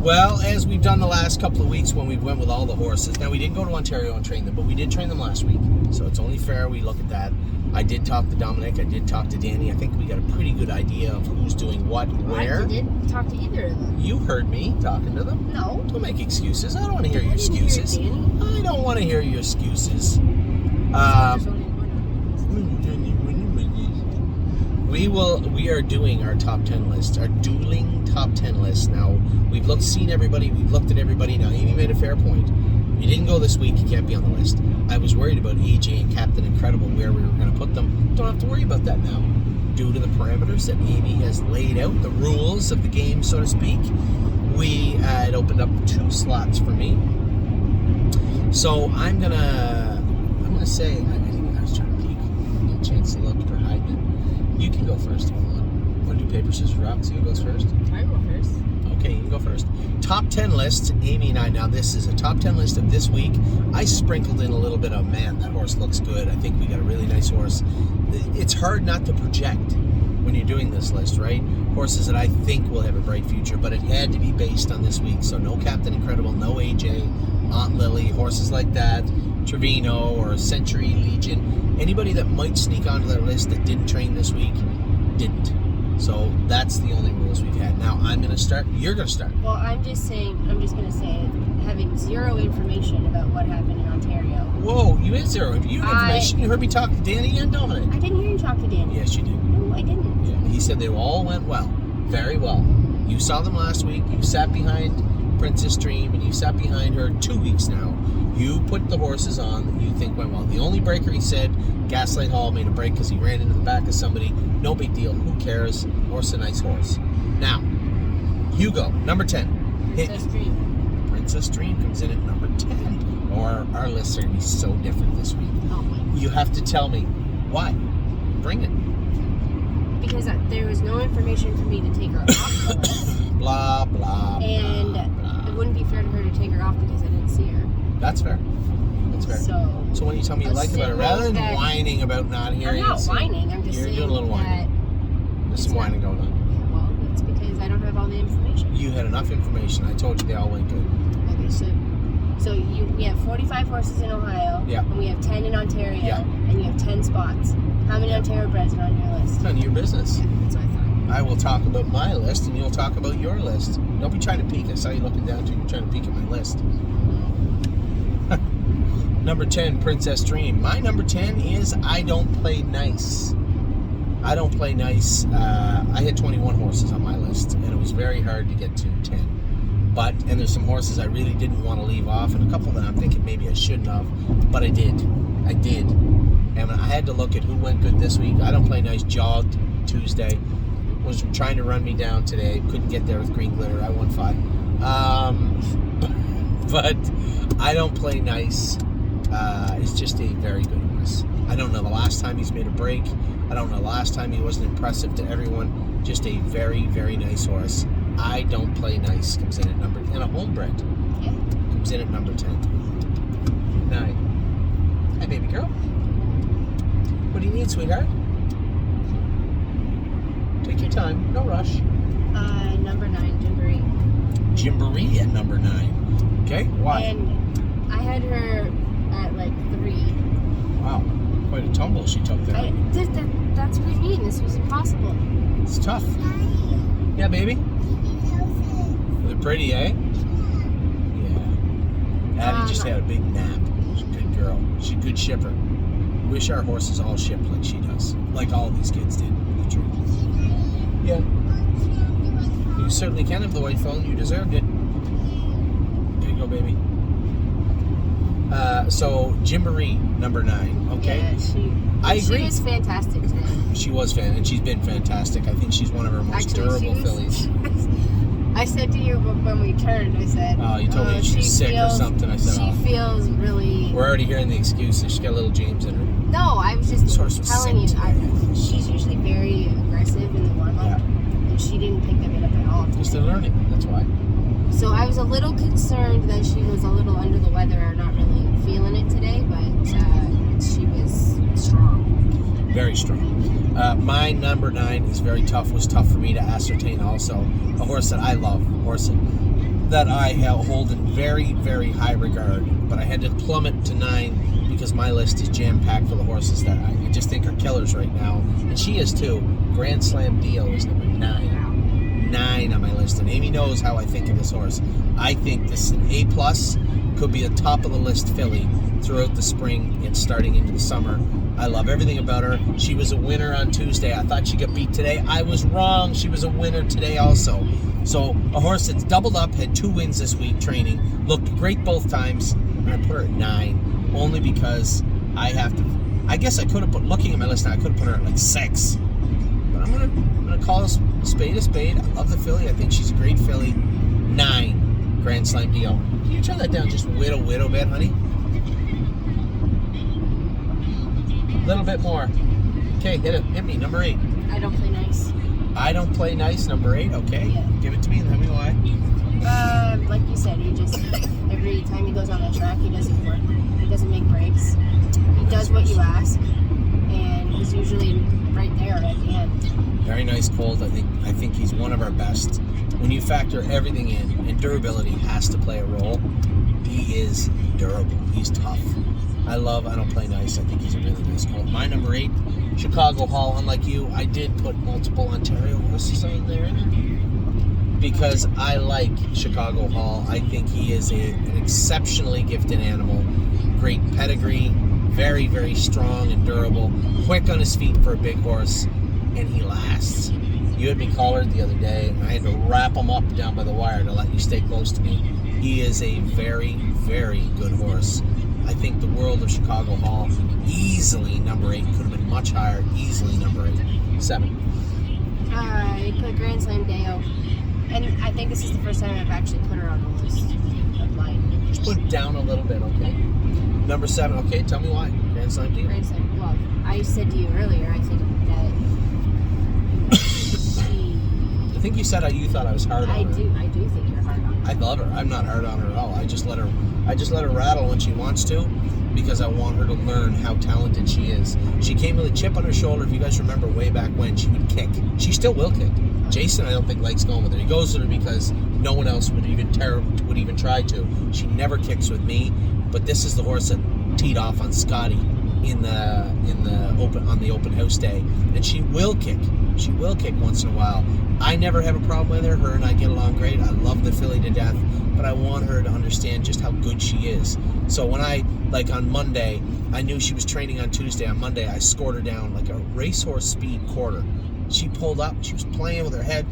Well, as we've done the last couple of weeks when we went with all the horses. Now, we didn't go to Ontario and train them, but we did train them last week. So it's only fair we look at that. I did talk to Dominic. I did talk to Danny. I think we got a pretty good idea of who's doing what, where. I didn't talk to either of them. You heard me talking to them. No. Don't make excuses. I don't want to hear your excuses. Hear Danny. I don't want to hear your excuses. We are doing our top 10 list, our dueling top 10 list. Now, we've seen everybody, we've looked at everybody. Now, Amy made a fair point. You didn't go this week, you can't be on the list. I was worried about AJ and Captain Incredible, where we were going to put them. Don't have to worry about that now. Due to the parameters that Amy has laid out, the rules of the game, so to speak, it opened up 2 slots for me. So I'm gonna say, I was trying to peek, get a chance to look for hiding. You can go first if you want. Want to do paper, scissors, rock? So who goes first? I go first. Okay, you can go first. Top 10 lists, Amy and I. Now, this is a top 10 list of this week. I sprinkled in a little bit of, man, that horse looks good. I think we got a really nice horse. It's hard not to project when you're doing this list, right? Horses that I think will have a bright future, but it had to be based on this week. So no Captain Incredible, no AJ, Aunt Lily, horses like that, Trevino or Century Legion. Anybody that might sneak onto that list that didn't train this week, didn't. So that's the only rules we've had. Now I'm going to start. You're going to start. Well, I'm just going to say, having zero information about what happened in Ontario. Whoa, you had zero. You had information. You heard me talk to Danny and Dominic. I didn't hear you talk to Danny. Yes, you did. No, I didn't. Yeah, he said they all went well. Very well. You saw them last week. You sat behind Princess Dream, and you sat behind her 2 weeks now. You put the horses on that you think went well. The only breaker, he said, Gaslight Hall made a break because he ran into the back of somebody. No big deal. Who cares? Horse a nice horse. Now, you go. Number 10. Princess Dream. Princess Dream comes in at number 10. Or our lists are going to be so different this week. Oh my. You have to tell me why. Bring it. Because there was no information for me to take her off the list. Blah, blah, and blah, blah. It wouldn't be fair to her to take her off because I didn't see her. That's fair. That's fair. So when you tell me you liked about it, rather than whining about not hearing it. I'm not whining. I'm just saying you're doing a little whining. There's some whining going on. Yeah, well, it's because I don't have all the information. You had enough information. I told you they all went good. Okay, so we have 45 horses in Ohio. Yeah. And we have 10 in Ontario. Yeah. And you have 10 spots. How many Ontario breds are on your list? It's none of your business. Yeah, that's what I thought. I will talk about my list, and you'll talk about your list. Don't be trying to peek. I saw you looking down, too. You're trying to peek at my list. Number 10, Princess Dream. My number 10 is I Don't Play Nice. I Don't Play Nice. I had 21 horses on my list, and it was very hard to get to 10. And there's some horses I really didn't want to leave off, and a couple that I'm thinking maybe I shouldn't have, but I did. And I had to look at who went good this week. I Don't Play Nice jogged Tuesday. Was trying to run me down today. Couldn't get there with Green Glitter. I won 5. But I Don't Play Nice is just a very good horse. I don't know the last time he's made a break. I don't know the last time he wasn't impressive to everyone. Just a very, very nice horse. I Don't Play Nice comes in at number 10. And a homebred comes in at number 10. 9. Hi, baby girl. What do you need, sweetheart? Take your time. No rush. Number 9, Gymboree. Gymboree at number 9. Okay, why? And I had her at like 3. Wow, quite a tumble she took there. That's what I mean. This was impossible. It's tough. Yeah, baby? They're pretty, eh? Yeah. Addie just had a big nap. She's a good girl. She's a good shipper. Wish our horses all shipped like she does. Like all these kids did. The truth. Yeah. You certainly can have the white phone. You deserved it. There you go, baby. So, Gymboree, number 9. Okay. Yeah, I agree. She was fantastic today. She was and she's been fantastic. I think she's one of our most durable fillies. I said to you when we turned, I said, oh, you told me she was sick or something. I said, she feels really... We're already hearing the excuses. She's got a little James in her. No, I was just telling you. She's usually very aggressive in the warm-up, and she didn't pick that up at all. Just they're learning, that's why. So I was a little concerned that she was a little under the weather or not really feeling it today, but she was strong. Very strong. My number 9 is very tough. Was tough for me to ascertain also. A horse that I love. that I hold in very, very high regard, but I had to plummet to 9 because my list is jam-packed full of horses that I just think are killers right now, and she is too. Grand Slam Dio is number 9. 9 on my list, and Amy knows how I think of this horse. I think this is an A+, could be a top-of-the-list filly throughout the spring and starting into the summer. I love everything about her. She was a winner on Tuesday. I thought she got beat today. I was wrong. She was a winner today also. So a horse that's doubled up, had 2 wins this week training, looked great both times, and I put her at 9 only because I have to. I guess I could have put, looking at my list now, I could have put her at like 6. But I'm gonna call a spade a spade. I love the filly. I think she's a great filly. 9, Grand Slam Dio. Can you turn that down just a little bit, honey? A little bit more. Okay, hit me. Number 8. I don't play nice. I don't play nice. Number 8. Okay, Yeah. give it to me and tell me why. Like you said, he just every time he goes on the track, he doesn't work. He doesn't make breaks. He does what you ask, and he's usually right there at the end. Very nice, Colt. I think he's one of our best. When you factor everything in, and durability has to play a role, he is durable. He's tough. I don't play nice. I think he's a really nice colt. My number 8, Chicago Hall. Unlike you, I did put multiple Ontario horses on there because I like Chicago Hall. I think he is an exceptionally gifted animal. Great pedigree, very, very strong and durable. Quick on his feet for a big horse, and he lasts. You had me collared the other day, and I had to wrap him up down by the wire to let you stay close to me. He is a very, very good horse. I think the world of Chicago Hall, easily number 8, could have been much higher, easily number 8. 7. I put Grand Slam Deo, and I think this is the first time I've actually put her on the list of mine. Just put it down a little bit, okay? Number 7, okay, tell me why. Grand Slam Deo. Grand Slam. Well, I said to you earlier, I think that I think you said you thought I was hard on her. I do think you're hard on her. I love her. I'm not hard on her at all. I just let her rattle when she wants to, because I want her to learn how talented she is. She came with a chip on her shoulder. If you guys remember way back when, she would kick. She still will kick. Jason, I don't think, likes going with her. He goes with her because no one else would even try to. She never kicks with me, but this is the horse that teed off on Scotty in the open house day, and she will kick. She will kick once in a while. I never have a problem with her. Her and I get along great. I love the filly to death, but I want her to understand just how good she is. So when on Monday, I knew she was training on Tuesday. On Monday, I scored her down like a racehorse speed quarter. She pulled up. She was playing with her head.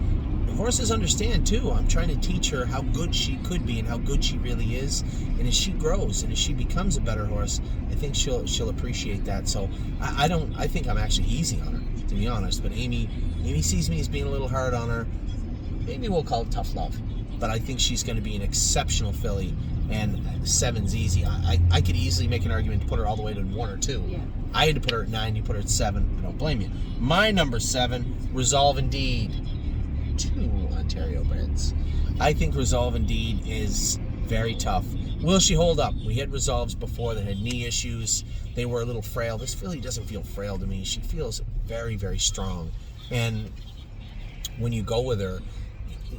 The horses understand too. I'm trying to teach her how good she could be and how good she really is. And as she grows and as she becomes a better horse, I think she'll appreciate that. So I think I'm actually easy on her, to be honest. But Amy sees me as being a little hard on her. Maybe we'll call it tough love. But I think she's going to be an exceptional filly, and 7's easy. I could easily make an argument to put her all the way to 1 or 2. Yeah. I had to put her at 9. You put her at 7. I don't blame you. My number 7, Resolve Indeed. 2 Ontario breds. I think Resolve Indeed is very tough. Will she hold up? We had Resolves before that had knee issues. They were a little frail. This filly doesn't feel frail to me. She feels very, very strong. And when you go with her,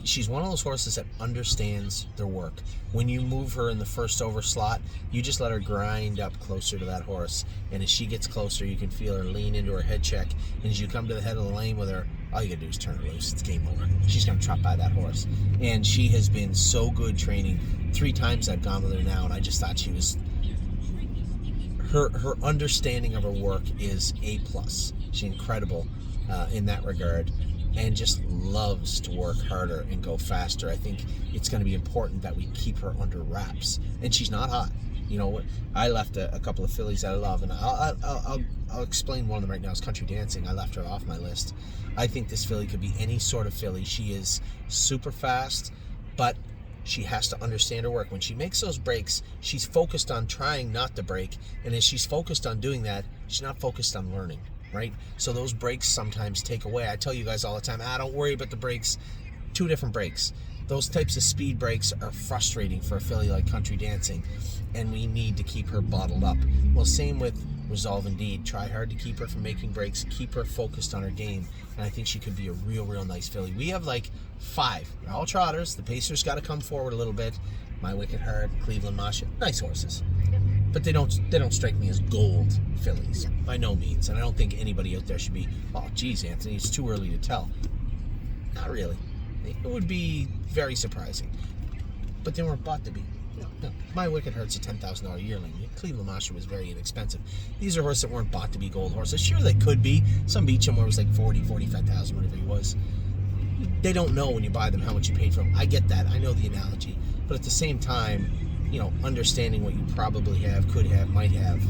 she's one of those horses that understands their work. When you move her in the first over slot, you just let her grind up closer to that horse. And as she gets closer, you can feel her lean into her head check. And as you come to the head of the lane with her, all you gotta do is turn her loose. It's game over. She's gonna trot by that horse. And she has been so good training. 3 times I've gone with her now, and I just thought she was... Her understanding of her work is A+. She's incredible in that regard, and just loves to work harder and go faster. I think it's going to be important that we keep her under wraps. And she's not hot. You know, I left a couple of fillies that I love, and I'll explain one of them right now. Is Country Dancing. I left her off my list. I think this filly could be any sort of filly. She is super fast, but she has to understand her work. When she makes those breaks, she's focused on trying not to break, and as she's focused on doing that, she's not focused on learning, right? So those breaks sometimes take away. I tell you guys all the time, don't worry about the breaks. 2 different breaks. Those types of speed breaks are frustrating for a filly like Country Dancing, and we need to keep her bottled up. Well, same with Resolve Indeed. Try hard to keep her from making breaks. Keep her focused on her game. And I think she could be a real nice filly. We have like 5. They're all trotters. The Pacers got to come forward a little bit. My Wicked Heart, Cleveland Masha, nice horses. But they don't strike me as gold fillies, by no means. And I don't think anybody out there should be, oh, geez, Anthony, it's too early to tell. Not really. It would be very surprising. But they weren't bought to be. No. My Wicked Heart's a $10,000 yearling. Cleveland Masha was very inexpensive. These are horses that weren't bought to be gold horses. Sure, they could be. Some Beecham where it was like 40, 45,000, whatever he was. They don't know when you buy them how much you paid for them. I get that. I know the analogy. But at the same time, understanding what you probably have, could have, might have,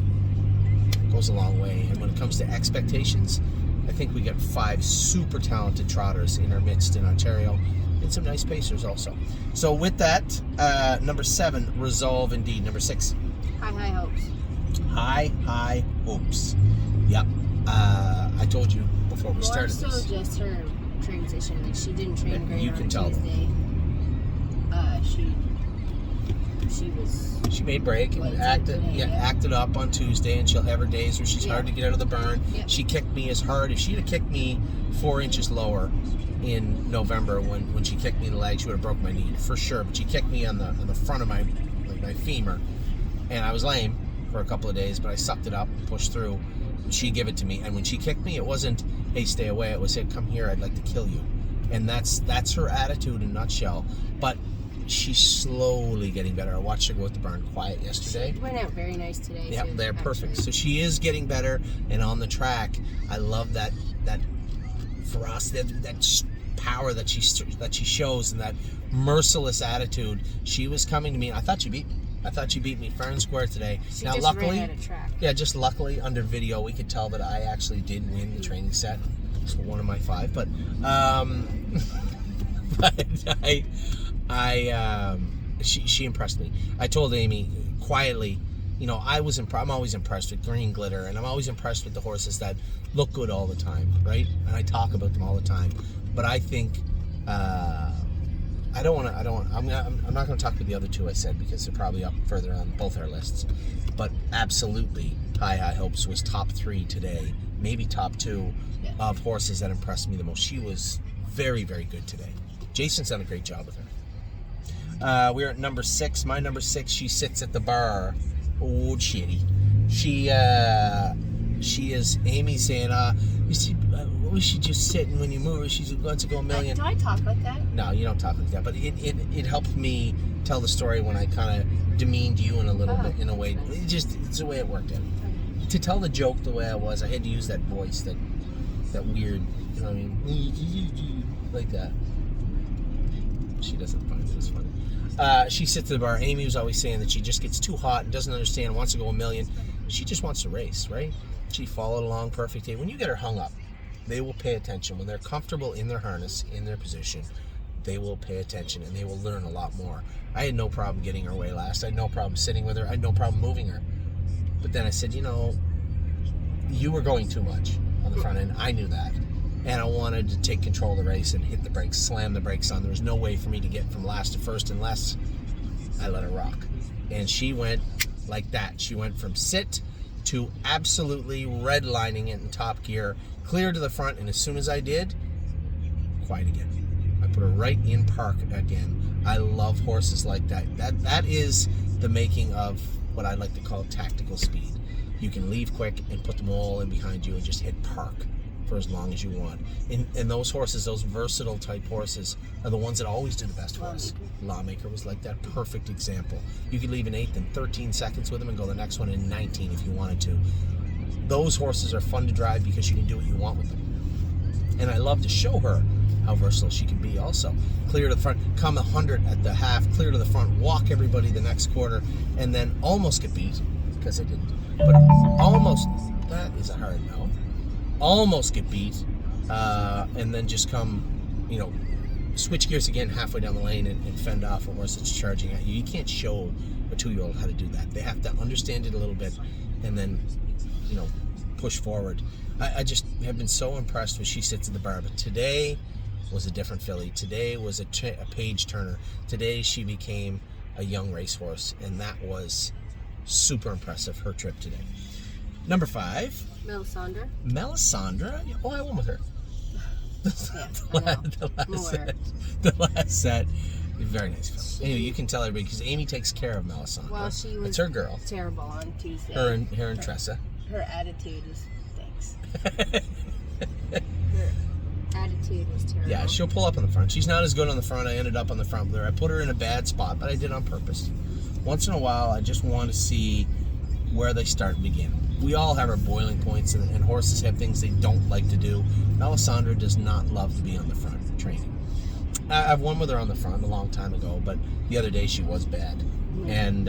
goes a long way. And when it comes to expectations, I think we got 5 super talented trotters in our midst in Ontario, and some nice pacers also. So with that, number 7, Resolve Indeed. Number 6, High Hopes. High Hopes. Yep. I told you before we started More so this. just her transition. Like, she didn't train great You on can tell. Tuesday. She made break and acted up on Tuesday, and she'll have her days where she's hard to get out of the burn. Yeah. She kicked me as hard. If she'd have kicked me 4 inches lower in November when she kicked me in the leg, she would have broke my knee for sure. But she kicked me on the front of my femur, and I was lame for a couple of days, but I sucked it up, pushed through. And she'd give it to me, and when she kicked me, it wasn't, hey, stay away. It was, hey, come here, I'd like to kill you. And that's her attitude in a nutshell. But she's slowly getting better. I watched her go at the barn quiet yesterday. She went out very nice today. Yeah, too, they're perfect. actually. So she is getting better, and on the track, I love that ferocity, that power that she shows, and that merciless attitude. She was coming to me. I thought she beat me fair and square today. She now, just luckily, ran out of track. yeah, just luckily under video, we could tell that I actually did win the training set. It's one of my 5, but she impressed me. I told Amy quietly, I'm always impressed with Green Glitter, and I'm always impressed with the horses that look good all the time, right? And I talk about them all the time. But I think I'm not going to talk about the other 2 I said, because they're probably up further on both our lists. But absolutely, High Hopes was top 3 today, maybe top 2 of horses that impressed me the most. She was very, very good today. Jason's done a great job with her. We're at number 6. My number 6, she sits at the bar. Oh, shitty. She is Amy saying, we should just sit, and when you move her, she's going to go a million. Do I talk like that? No, you don't talk like that. But it helped me tell the story when I kind of demeaned you in a little bit, in a way. It's the way it worked out. To tell the joke the way I was, I had to use that voice, that weird, you know what I mean? Like that. She doesn't find it as funny. She sits at the bar. Amy was always saying that she just gets too hot and doesn't understand, wants to go a million. She just wants to race, right? She followed along perfectly. When you get her hung up, they will pay attention. When they're comfortable in their harness, in their position, they will pay attention, and they will learn a lot more. I had no problem getting her away last. I had no problem sitting with her. I had no problem moving her. But then I said, you were going too much on the front end. I knew that. And I wanted to take control of the race and hit the brakes, slam the brakes on. There was no way for me to get from last to first unless I let her rock. And she went like that. She went from sit to absolutely redlining it in top gear, clear to the front, and as soon as I did, quiet again. I put her right in park again. I love horses like that. That is the making of what I like to call tactical speed. You can leave quick and put them all in behind you and just hit park for as long as you want. And those horses, those versatile type horses, are the ones that always do the best for us. Lawmaker was like that perfect example. You could leave an 8th in 13 seconds with them and go the next one in 19 if you wanted to. Those horses are fun to drive because you can do what you want with them. And I love to show her how versatile she can be also. Clear to the front, come 100 at the half, clear to the front, walk everybody the next quarter, and then almost get beat, because I didn't. But almost, that is a hard no. Almost get beat, and then just come, switch gears again halfway down the lane and fend off a horse that's charging at you. You can't show a 2-year-old how to do that. They have to understand it a little bit and then, push forward. I just have been so impressed when she sits at the bar. But today was a different filly. Today was a page turner. Today she became a young racehorse, and that was super impressive, her trip today. Number 5. Melisandre. Melisandre. Oh, I won with her. Yeah, The last set. Very nice film. Anyway, you can tell everybody because Amy takes care of Melisandre. Well, she was it's her girl. terrible on Tuesday. Her and Tressa. Her attitude is thanks. Her attitude was terrible. Yeah, she'll pull up on the front. She's not as good on the front. I ended up on the front with her. I put her in a bad spot, but I did on purpose. Once in a while, I just want to see where they start and begin. We all have our boiling points, and horses have things they don't like to do. Melisandre does not love to be on the front training. I've won with her on the front a long time ago, but the other day she was bad. And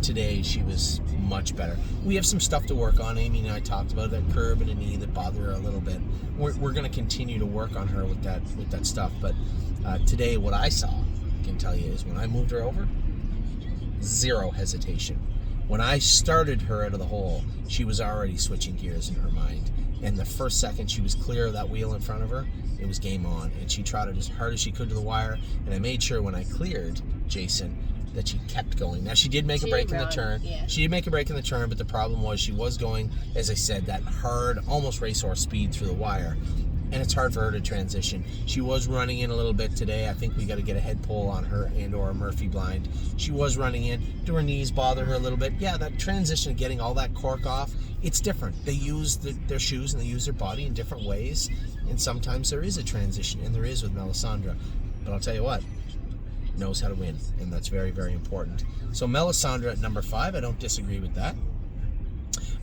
today she was much better. We have some stuff to work on. Amy and I talked about that curb and a knee that bother her a little bit. We're going to continue to work on her with that stuff. But today what I saw, I can tell you, is when I moved her over, zero hesitation. When I started her out of the hole, she was already switching gears in her mind. And the first second she was clear of that wheel in front of her, it was game on. And she trotted as hard as she could to the wire. And I made sure when I cleared Jason that she kept going. Now, she did make a break in the turn. Yeah. She did make a break in the turn, but the problem was she was going, as I said, that hard, almost racehorse speed through the wire. And it's hard for her to transition. She was running in a little bit today. I think we got to get a head pull on her and or a Murphy blind. She was running in. Do her knees bother her a little bit? Yeah, that transition of getting all that cork off, it's different. They use their shoes and they use their body in different ways. And sometimes there is a transition, and there is with Melisandre. But I'll tell you what, knows how to win, and that's very, very important. So Melisandre at number 5, I don't disagree with that.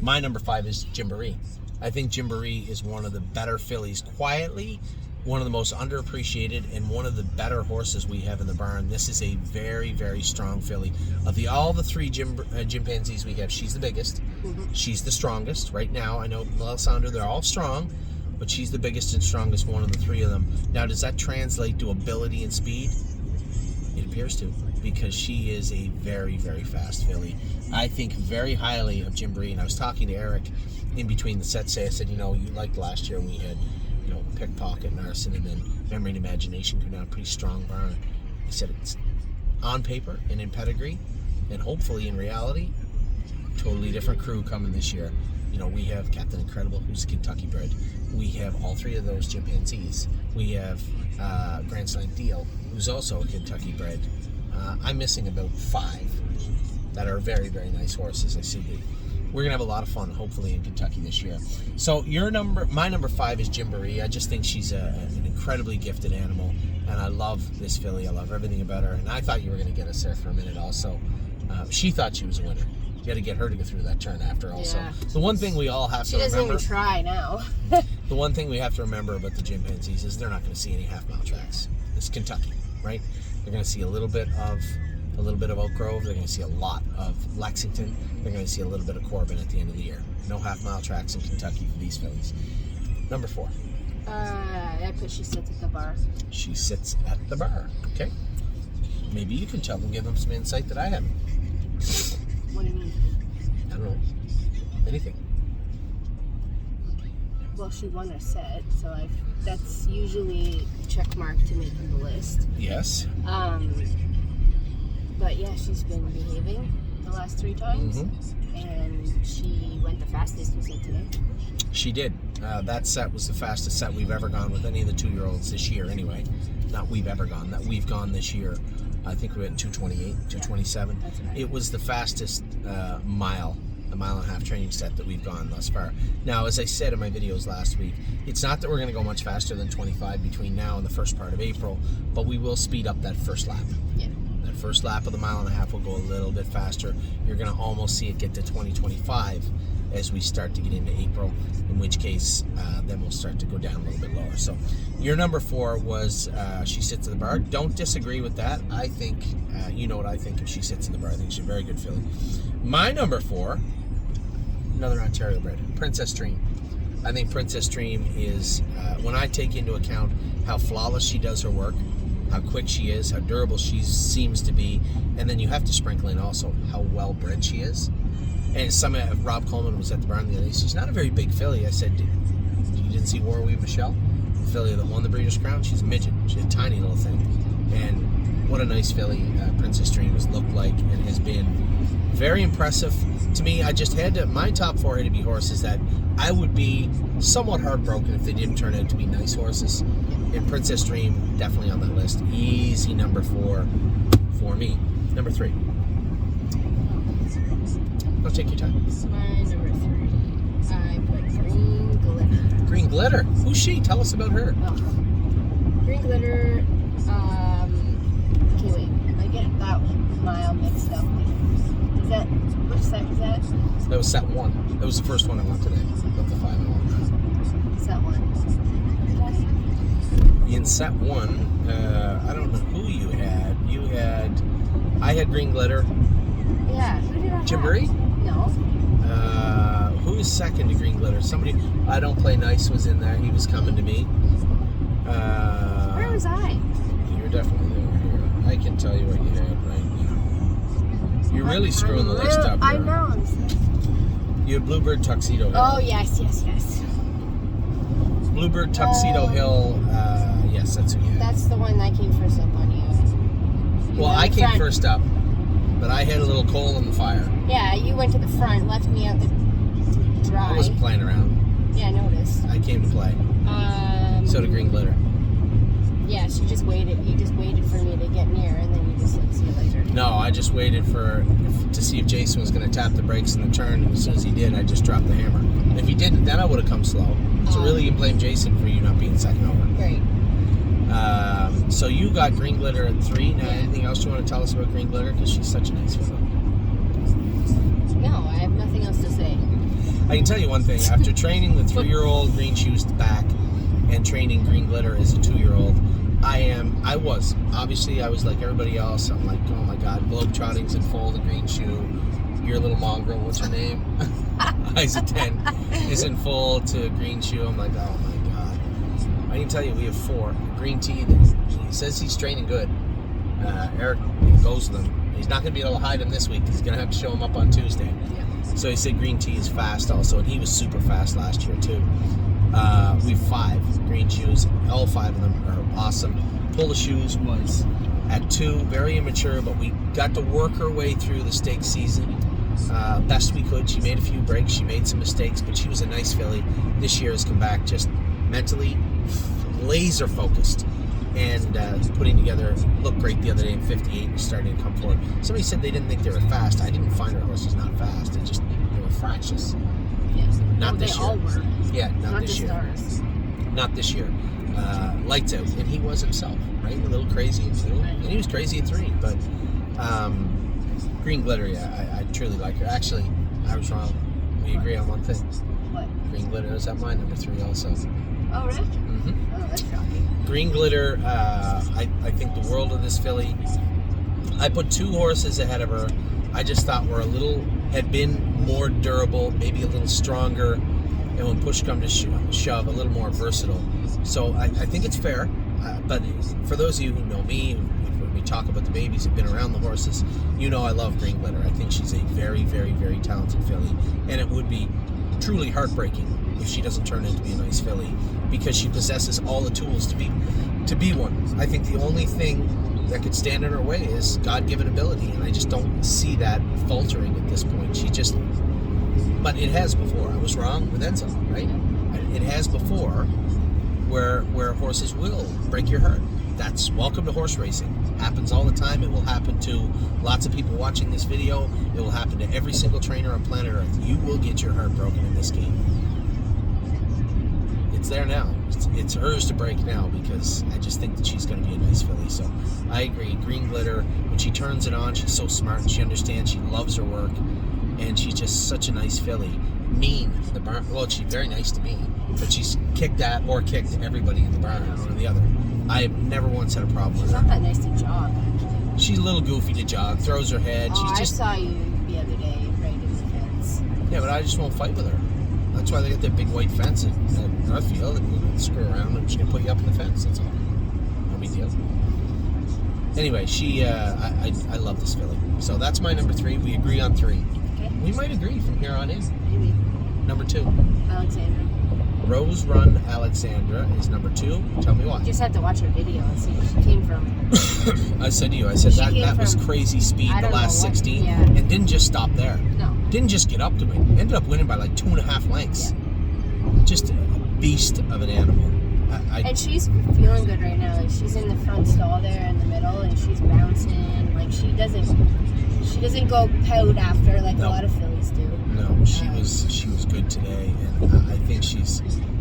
My number 5 is Gymboree. I think Gymboree is one of the better fillies quietly, one of the most underappreciated, and one of the better horses we have in the barn. This is a very, very strong filly. Of all the 3 chimpanzees we have, she's the biggest. Mm-hmm. She's the strongest right now. I know Melisandre, they're all strong, but she's the biggest and strongest one of the 3 of them. Now, does that translate to ability and speed? It appears to, because she is a very, very fast filly. I think very highly of Gymboree, and I was talking to Eric in between the sets. I said, you liked last year when we had, Pickpocket and Arson, and then Memory and Imagination come down, a pretty strong barn. I said it's on paper and in pedigree, and hopefully in reality, totally different crew coming this year. We have Captain Incredible, who's a Kentucky bred. We have all 3 of those chimpanzees. We have Grand Slam Deal, who's also a Kentucky bred. I'm missing about 5 that are very, very nice horses. I see that we're going to have a lot of fun, hopefully, in Kentucky this year. So my number 5 is Gymboree. I just think she's an incredibly gifted animal, and I love this filly. I love everything about her, and I thought you were going to get us there for a minute also. She thought she was a winner. You got to get her to go through that turn after also. Yeah, the one thing we all have to remember... She doesn't even try now. The one thing we have to remember about the chimpanzees is they're not going to see any half-mile tracks. It's Kentucky, right? They're going to see a little bit of Oak Grove. They're going to see a lot of Lexington. They're going to see a little bit of Corbin at the end of the year. No half-mile tracks in Kentucky for these fillies. Number 4. I put she sits at the bar. She sits at the bar. Okay. Maybe you can tell them, give them some insight that I haven't. What do you mean? I don't know. Anything. Well, she won a set, so that's usually a check mark to making the list. Yes. But yeah, she's been behaving the last 3 times, and she went the fastest, you said, today. She did. That set was the fastest set we've ever gone with any of the 2-year-olds this year, anyway. Not we've ever gone, that we've gone this year. I think we went 2:28, 2:27. That's right. It was the fastest mile and a half training set that we've gone thus far. Now, as I said in my videos last week, it's not that we're going to go much faster than 25 between now and the first part of April, but we will speed up that first lap. Yeah. That first lap of the 1.5 miles will go a little bit faster. You're going to almost see it get to 20-25 as we start to get into April, in which case then we'll start to go down a little bit lower. So your number 4 was She Sits at the Bar. Don't disagree with that. I think, you know what I think of She Sits at the Bar. I think she's a very good filly. My number 4, another Ontario bred, Princess Dream. I think Princess Dream is, when I take into account how flawless she does her work, how quick she is, how durable she seems to be, and then you have to sprinkle in also how well bred she is. And Rob Coleman was at the barn the other day. She's not a very big filly. I said, you didn't see Warweave Michelle? The filly that won the Breeders' Crown? She's a midget. She's a tiny little thing. And what a nice filly Princess Dream has looked like and has been very impressive to me. I just had to, my top 4 had to be horses that I would be somewhat heartbroken if they didn't turn out to be nice horses. And Princess Dream definitely on that list. Easy number 4 for me. Number 3. I'll take your time. My number 3. I put Green Glitter. Green Glitter. Who's she? Tell us about her. Oh. Green Glitter. Okay, wait. I get that mile mixed up. Is that which set is that? That was set 1. That was the first one I won today. Of the 5 I won. Set 1. In set 1, I don't know who you had. I had Green Glitter. Yeah. Who did I have? Jimbury? No. Who was second to Green Glitter? Somebody. I Don't Play Nice was in there. He was coming to me. Where was I? You're definitely there. Here. I can tell you what you had right now. You're really screwing the list up. I Here. know. You had Bluebird Tuxedo Hill. Oh, yes. Bluebird Tuxedo Hill. Yes, that's who you had. That's the one that came first up on you. Well, I came first up, but I had a little coal in the fire. Yeah, you went to the front, left me out the dry. I wasn't playing around. Yeah, I noticed. I came to play. So did Green Glitter. Yeah, she just waited. You just waited for me to get near, and then you just said, see you later. No, I just waited to see if Jason was going to tap the brakes in the turn, and as soon as he did, I just dropped the hammer. If he didn't, then I would have come slow. So really, you can blame Jason for you not being second over. Great. So you got Green Glitter at 3. Now, anything else you want to tell us about Green Glitter? Because she's such a nice filly. No, I have nothing else to say. I can tell you one thing. After training the 3-year-old Green Shoes back and training Green Glitter as a 2-year-old, I was like everybody else. I'm like, oh my God, Globetrotting's in full, the Green Shoe. Your little mongrel, what's her name? Isa 10 is in full to Green Shoe. I'm like, oh my God. I can tell you, we have 4. Green Tea, he says he's training good. Eric goes with him. He's not going to be able to hide him this week because he's going to have to show him up on Tuesday. Yeah. So he said Green Tea is fast also, and he was super fast last year too. We have 5 Green Shoes. All 5 of them are awesome. Pull the Shoes was at 2, very immature, but we got to work her way through the stakes season best we could. She made a few breaks, she made some mistakes, but she was a nice filly. This year has come back just mentally laser focused and putting together, looked great the other day in 58 and starting to come forward. Somebody said they didn't think they were fast. I didn't find her horses not fast. They were fractious. Yes. Not this they year. all were. Yeah, not this year. Stars. Not this year. Lights out, and he was himself, right? A little crazy at 2, and he was crazy at 3. But Green Glitter, yeah, I truly like her. Actually, I was wrong. We agree on one thing. What? Green Glitter is at my number 3 also. Oh, really? Mm-hmm. Oh, that's shocking. Green Glitter, I think the world of this filly. I put 2 horses ahead of her. I just thought had been more durable, maybe a little stronger, and when push come to shove, a little more versatile. So I think it's fair. But for those of you who know me, when we talk about the babies, have been around the horses, you know I love Green Glitter. I think she's a very, very, very talented filly, and it would be truly heartbreaking if she doesn't turn into be a nice filly, because she possesses all the tools to be one. I think the only thing that could stand in her way is God-given ability, and I just don't see that faltering at this point. But it has before. I was wrong with Enzo, right? It has before where horses will break your heart. That's welcome to horse racing. Happens all the time. It will happen to lots of people watching this video. It will happen to every single trainer on planet Earth. You will get your heart broken in this game. It's there now. It's hers to break now, because I just think that she's going to be a nice filly. So I agree. Green Glitter, when she turns it on, she's so smart and she understands. She loves her work, and she's just such a nice filly. Mean in the barn. Well, she's very nice to me, but she's kicked everybody in the barn, one or the other. I have never once had a problem with She's her. not that nice to jog, actually. She's a little goofy to jog, throws her head. I saw you the other day right in the fence. Yeah, but I just won't fight with her. That's why they got that big white fence at Northfield, and we can screw around. I'm just going to put you up in the fence, that's all. No big deal. Anyway, I love this filly. So that's my number 3. We agree on 3. Okay. We might agree from here on in. Maybe. Number 2. Alexandra. Rose Run Alexandra is number 2. Tell me why. You just have to watch her video and see where she came from. I said to you, that was crazy speed the last 60, yeah. and didn't just stop there. No. Didn't just get up to it. Ended up winning by like 2.5 lengths. Yeah. Just a beast of an animal. And she's feeling good right now. Like she's in the front stall there in the middle, and she's bouncing. Like she doesn't go pout after like a lot of fillies do. No, she was good today, and I think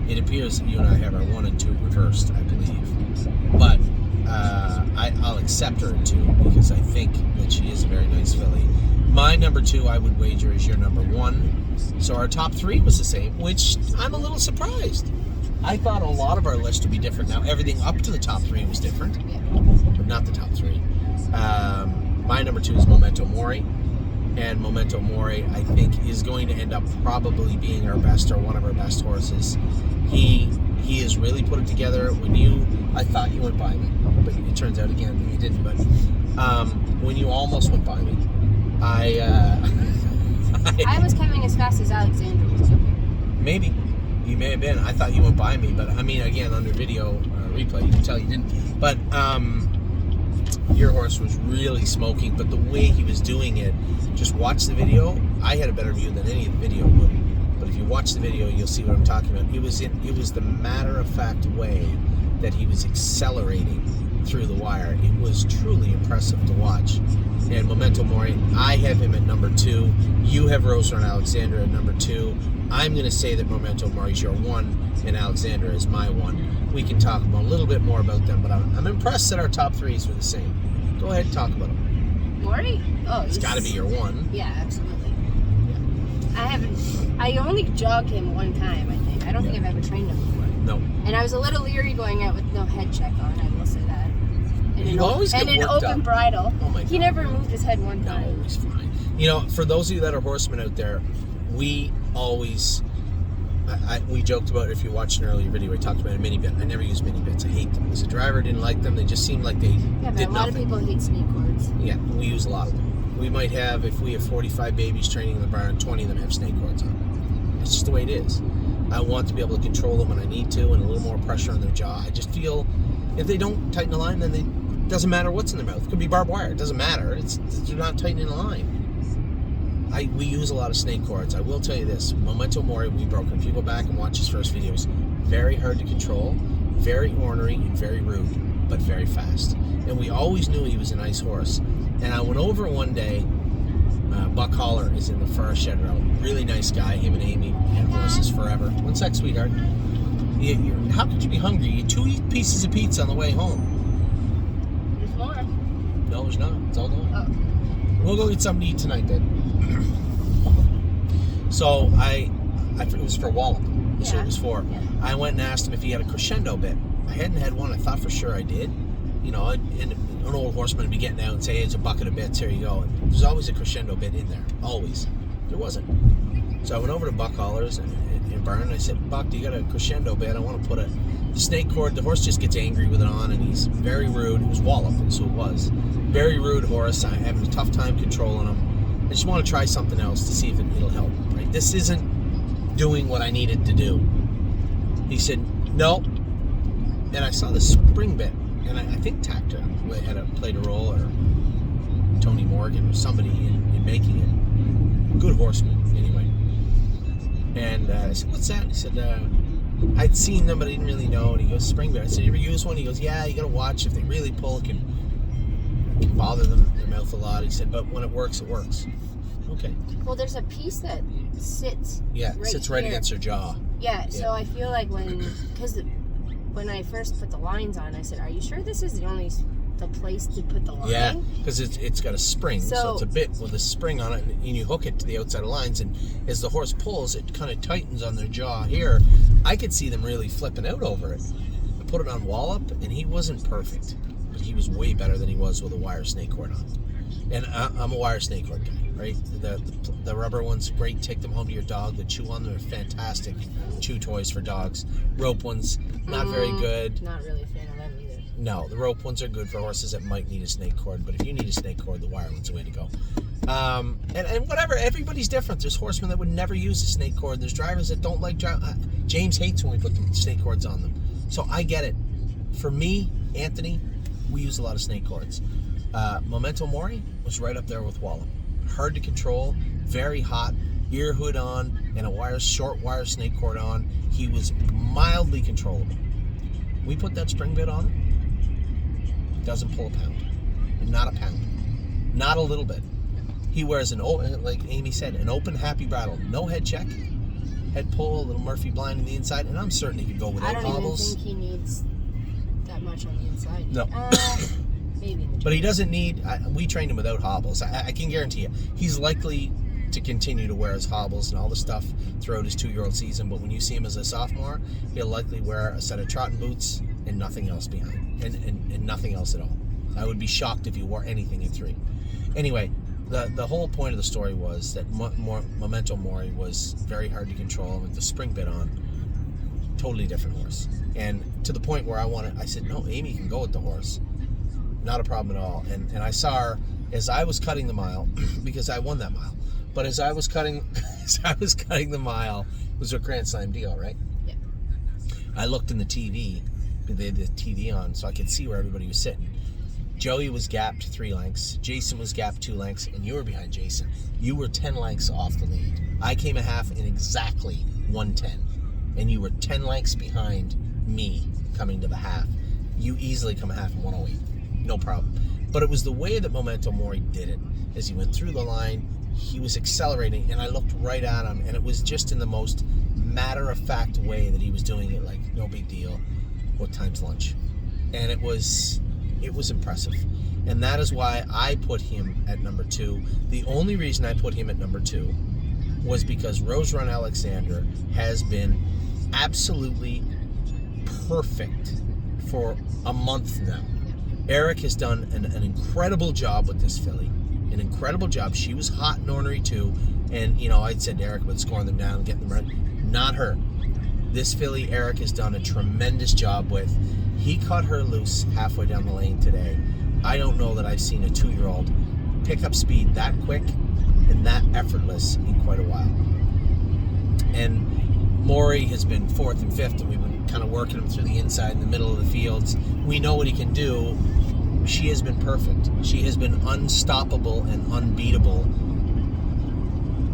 it appears that you and I have our 1 and 2 reversed, I believe. But I'll accept her at 2 because I think that she is a very nice filly. My number 2, I would wager, is your number 1. So our top 3 was the same, which I'm a little surprised. I thought a lot of our list would be different. Now, everything up to the top 3 was different, but not the top 3. My number 2 is Memento Mori. And Memento Mori, I think, is going to end up probably being our best or one of our best horses. He has really put it together. I thought you went by me, but it turns out again you didn't. But when you almost went by me, I was coming as fast as Alexandra was. Maybe you may have been. I thought you went by me, but I mean, again, under video replay, you can tell you didn't. But your horse was really smoking, but the way he was doing it, just watch the video. I had a better view than any of the video would, but if you watch the video, you'll see what I'm talking about. It was the matter-of-fact way that he was accelerating through the wire. It was truly impressive to watch. And Memento Mori, I have him at number 2. You have Rose Run Alexandra at number 2. I'm going to say that Memento Mori is your 1 and Alexandra is my 1. We can talk a little bit more about them, but I'm impressed that our top 3s were the same. Go ahead and talk about them. Mori? Oh, it's got to be your 1. Yeah, absolutely. Yeah. I only jogged him one time, I think. I don't think I've ever trained him before. No. And I was a little leery going out with no head check on, I will say that. And an open bridle. Oh my God. He never moved his head one time. No, he's fine. You know, for those of you that are horsemen out there, we always... we joked about it. If you watched an earlier video, we talked about a mini bit. I never use mini bits. I hate them. As a driver, I didn't like them. They just seemed like they but did a lot of people hate snake cords. Yeah, we use a lot of them. We might have, if we have 45 babies training in the barn, 20 of them have snake cords on. It's just the way it is. I want to be able to control them when I need to, and a little more pressure on their jaw. I just feel if they don't tighten the line, then it doesn't matter what's in their mouth. It could be barbed wire. It doesn't matter. They're not tightening the line. We use a lot of snake cords. I will tell you this, Memento Mori, we broke him. If you go back and watch his first videos, very hard to control, very ornery and very rude, but very fast. And we always knew he was a nice horse. And I went over one day, Buck Holler is in the far shed row. Really nice guy, him and Amy had horses forever. One sec, sweetheart. How could you be hungry? You 2 pieces of pizza on the way home. There's more. No, there's not. It's all gone. Oh. We'll go get something to eat tonight, then. So it was for Wallop. That's what it was for. Yeah. I went and asked him if he had a crescendo bit. I hadn't had one. I thought for sure I did. You know, and an old horseman would be getting out and say, hey, it's a bucket of bits. Here you go. And there's always a crescendo bit in there. Always. There wasn't. So I went over to Buck Holler's in Barn, and I said, Buck, do you got a crescendo bit? I want to put a snake cord. The horse just gets angry with it on, and he's very rude. It was Wallop, that's who it was. Very rude horse. I'm having a tough time controlling him. I just want to try something else to see if it'll help. Right? This isn't doing what I needed to do. He said, no. And I saw the spring bit, and I think Tactor had played a role, or Tony Morgan, or somebody in making it. Good horseman, anyway. And I said, what's that? He said, I'd seen them, but I didn't really know. And he goes, spring bit. I said, you ever use one? He goes, yeah, you got to watch. If they really pull, it can bother them, their mouth a lot. He said, but when it works, it works. Okay. Well, there's a piece that sits right against her jaw. Yeah, so I feel like when I first put the lines on, I said, are you sure this is the place to put the line? Yeah, because it's got a spring, so it's a bit with a spring on it, and you hook it to the outside of lines, and as the horse pulls, it kind of tightens on their jaw here. I could see them really flipping out over it. I put it on Wallop, and he wasn't perfect, but he was way better than he was with a wire snake cord on. And I'm a wire snake cord guy, right? The rubber ones, great. Take them home to your dog. The chew on them are fantastic chew toys for dogs. Rope ones, not very good. Not really a fan of them either. No, the rope ones are good for horses that might need a snake cord, but if you need a snake cord, the wire one's the way to go. And whatever, everybody's different. There's horsemen that would never use a snake cord. There's drivers that don't like James hates when we put the snake cords on them. So I get it. For me, Anthony, we use a lot of snake cords. Memento Mori was right up there with Wallop. Hard to control, very hot, ear hood on, and a short wire snake cord on. He was mildly controllable. We put that spring bit on him, doesn't pull a pound. Not a pound. Not a little bit. He wears an open, like Amy said, an open happy bridle. No head check. Head pull, a little Murphy blind on the inside, and I'm certain he could go without hobbles. I don't even think he needs that much on the inside. No. Maybe. But he doesn't need, we trained him without hobbles. I can guarantee you. He's likely to continue to wear his hobbles and all the stuff throughout his 2-year-old season, but when you see him as a sophomore, he'll likely wear a set of trotting boots and nothing else behind, and nothing else at all. I would be shocked if he wore anything at 3. Anyway, the whole point of the story was that Memento Mori was very hard to control, and with the spring bit on, totally different horse. And to the point where I said, no, Amy can go with the horse. Not a problem at all. And I saw her as I was cutting the mile, because I won that mile. But as I was cutting the mile, it was a Grand Slam deal, right? Yeah. I looked in the TV. They had the TV on, so I could see where everybody was sitting. Joey was gapped 3 lengths. Jason was gapped 2 lengths, and you were behind Jason. You were 10 lengths off the lead. I came a half in exactly 110, and you were 10 lengths behind me coming to the half. You easily come a half in 108. No problem. But it was the way that Memento Mori did it. As he went through the line, he was accelerating, and I looked right at him, and it was just in the most matter-of-fact way that he was doing it, like, no big deal. What time's lunch? And it was impressive. And that is why I put him at number 2. The only reason I put him at number 2 was because Rose Run Alexander has been absolutely perfect for a month now. Eric has done an incredible job with this filly. An incredible job. She was hot and ornery too. And, I'd said to Eric about scoring them down and getting them ready. Not her. This filly, Eric has done a tremendous job with. He cut her loose halfway down the lane today. I don't know that I've seen a 2-year-old pick up speed that quick and that effortless in quite a while. And Maury has been 4th and 5th, and we've been kind of working him through the inside and the middle of the fields. We know what he can do. She has been perfect. She has been unstoppable and unbeatable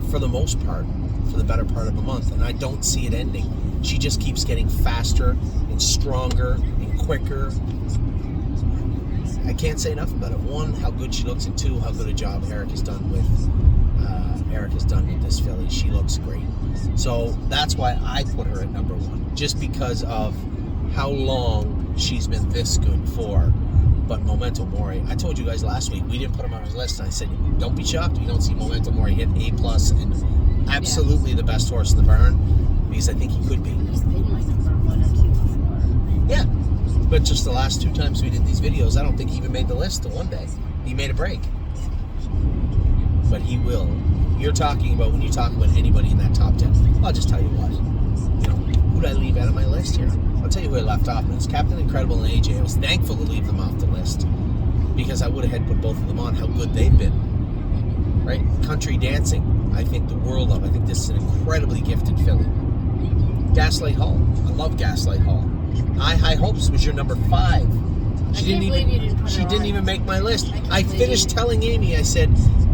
for the most part, for the better part of a month, and I don't see it ending. She just keeps getting faster and stronger and quicker. I can't say enough about it. 1, how good she looks, and 2, how good a job Eric has done with this filly. She looks great. So that's why I put her at number 1, just because of how long she's been this good for. But Memento Mori, I told you guys last week, we didn't put him on our list, and I said, don't be shocked if you don't see Memento Mori hit A+ and absolutely the best horse in the barn, because I think he could be. He's been my number 1 or 2 before. Yeah, but just the last 2 times we did these videos, I don't think he even made the list till one day. He made a break. But he will. You're talking about, when you talk about anybody in that top 10, I'll just tell you what. Who'd I leave out of my list here? I'll tell you who I left off. It's Captain Incredible and AJ. I was thankful to leave them off the list because I would have had put both of them on, how good they've been. Right? Country Dancing, I think the world of. I think this is an incredibly gifted filly. Gaslight Hall. I love Gaslight Hall. High Hopes was your number 5. She didn't even make my list. I finished telling Amy, I said,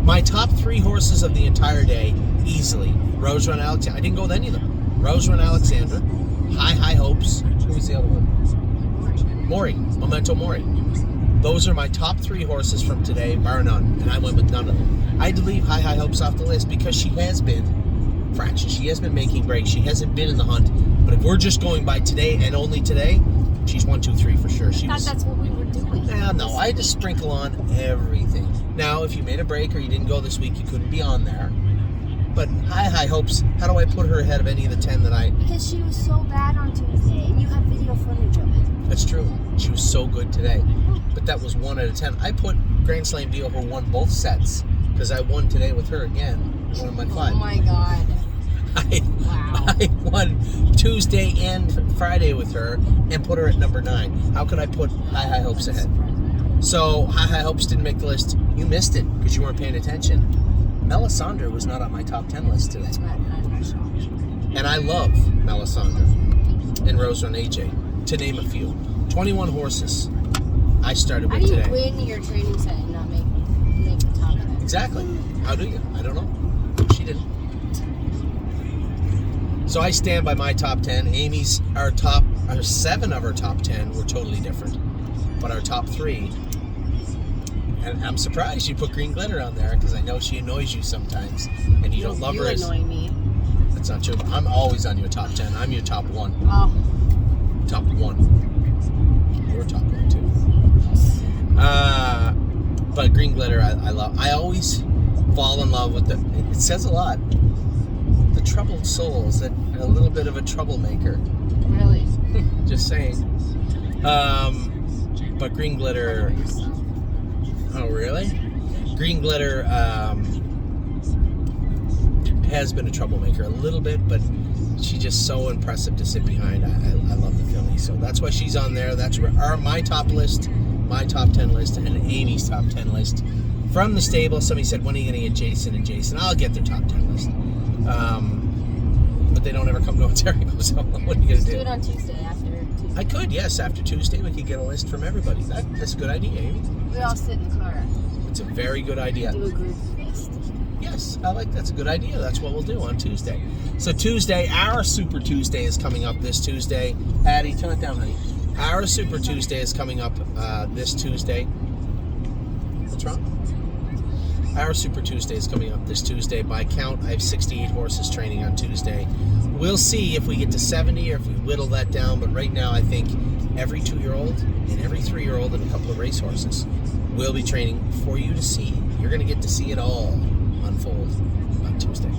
my top 3 horses of the entire day, easily. Rose Run Alexander. I didn't go with any of them. Rose Run Alexander, High Hopes. Who was the other one? Maury. Memento Mori. Those are my top 3 horses from today, bar none. And I went with none of them. I had to leave High Hopes off the list because she has been fractious. She has been making breaks. She hasn't been in the hunt. But if we're just going by today and only today, she's 1, 2, 3 for sure. I thought that's what we were doing. No, I had to sprinkle on everything. Now, if you made a break or you didn't go this week, you couldn't be on there. But High Hopes, how do I put her ahead of any of the 10 that I... Because she was so bad on Tuesday, and you have video footage of it. That's true. She was so good today. But that was 1 out of 10. I put Grand Slam deal who won both sets, because I won today with her again, one of my 5. Oh my God. Wow. I won Tuesday and Friday with her and put her at number 9. How could I put High Hopes ahead? So High Hopes didn't make the list. You missed it because you weren't paying attention. Melisandre was not on my top 10 list today. And I love Melisandre and Rose Run AJ, to name a few. 21 horses I started with today. How do you win your training set and not make the top 10? Exactly. How do you? I don't know. She didn't. So I stand by my top 10. Amy's, our 7 of our top 10 were totally different. But our top 3, and I'm surprised you put Green Glitter on there because I know she annoys you sometimes and you don't love her as... You annoy me. That's not true. I'm always on your top 10. I'm your top 1. Oh. Top 1. You're top 1 too. But Green Glitter I love. I always fall in love with it says a lot. The troubled souls, that a little bit of a troublemaker. Really? Just saying. But Green Glitter. Oh, really? Green Glitter has been a troublemaker a little bit, but she's just so impressive to sit behind. I love the filly, so that's why she's on there. That's where my top list, my top 10 list, and Amy's top 10 list from the stable. Somebody said, when are you going to get Jason and Jason? I'll get their top 10 list. But they don't ever come to Ontario, so what are you going to do? Do it on Tuesday after Tuesday. I could, yes. After Tuesday, we could get a list from everybody. That's a good idea, Amy. We all sit in the car. It's a very good idea. Do a group list. Yes, that's a good idea. That's what we'll do on Tuesday. So Tuesday, our Super Tuesday is coming up this Tuesday. Patty, turn it down, honey. Our Super Tuesday is coming up this Tuesday. What's wrong? Our Super Tuesday is coming up this Tuesday. By count, I have 68 horses training on Tuesday. We'll see if we get to 70 or if we whittle that down. But right now, I think every 2-year-old and every 3-year-old and a couple of racehorses will be training for you to see. You're going to get to see it all unfold on Tuesday.